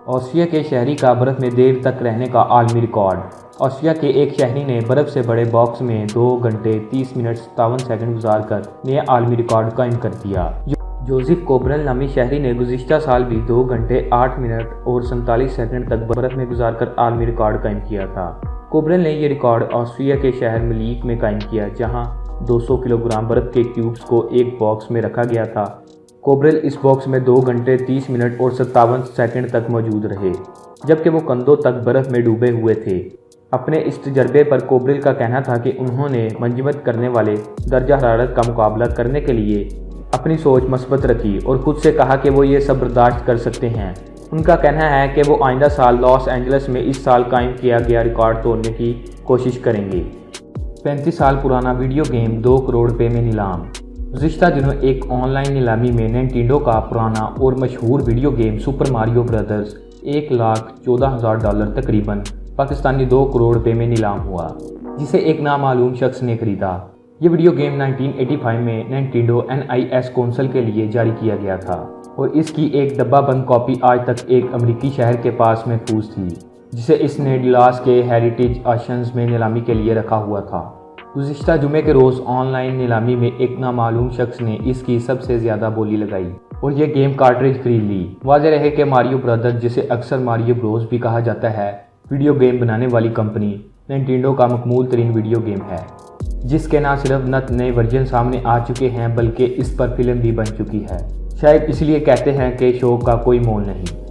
Australia کے شہری کا برف میں دیر تک رہنے کا عالمی ریکارڈ۔ آسٹریلیا کے ایک شہری نے برف سے بڑے باکس میں 2 گھنٹے 30 منٹ 57 سیکنڈ گزار کر نیا عالمی ریکارڈ قائم کر دیا۔ جوزف کوبرل نامی شہری نے گزشتہ سال بھی 2 گھنٹے 8 منٹ اور 47 سیکنڈ تک برف میں گزار کر عالمی ریکارڈ قائم کیا تھا۔ کوبرل نے یہ ریکارڈ آسٹریلیا کے شہر ملیک میں قائم کیا، جہاں 200 کلو گرام برف کے کیوبز کو ایک باکس میں رکھا گیا تھا۔ کوبرل اس باکس میں 2 گھنٹے 30 منٹ اور 57 سیکنڈ تک موجود رہے، جبکہ وہ کندھوں تک برف میں ڈوبے ہوئے تھے۔ اپنے اس تجربے پر کوبرل کا کہنا تھا کہ انہوں نے منجمد کرنے والے درجہ حرارت کا مقابلہ کرنے کے لیے اپنی سوچ مثبت رکھی اور خود سے کہا کہ وہ یہ سب برداشت کر سکتے ہیں۔ ان کا کہنا ہے کہ وہ آئندہ سال لاس اینجلس میں اس سال قائم کیا گیا ریکارڈ توڑنے کی کوشش کریں گے۔ 35 سال پرانا ویڈیو گیم 2 کروڑ روپے میں نیلام۔ گزشتہ دنوں ایک آن لائن نیلامی میں نینٹینڈو کا پرانا اور مشہور video game super Mario brothers $1,14,000 تقریباً پاکستانی 2 کروڑ روپے میں نیلام ہوا، جسے ایک نامعلوم شخص نے خریدا۔ یہ ویڈیو گیم 1985 میں نینٹینڈو NES کنسول کے لیے جاری کیا گیا تھا اور اس کی ایک ڈبہ بند کاپی آج تک ایک امریکی شہر کے پاس محفوظ تھی، جسے اس نے ڈلاس کے ہیریٹیج آکشنز میں نیلامی کے لیے رکھا ہوا تھا۔ گزشتہ جمعے کے روز آن لائن نیلامی میں ایک نامعلوم شخص نے اس کی سب سے زیادہ بولی لگائی اور یہ گیم کارٹریج خرید لی۔ واضح رہے کہ ماریو برادرز، جسے اکثر ماریو بروز بھی کہا جاتا ہے، ویڈیو گیم بنانے والی کمپنی نینٹینڈو کا مقبول ترین ویڈیو گیم ہے، جس کے نہ صرف نئے ورژن سامنے آ چکے ہیں بلکہ اس پر فلم بھی بن چکی ہے۔ شاید اس لیے کہتے ہیں کہ شوق کا کوئی مول نہیں۔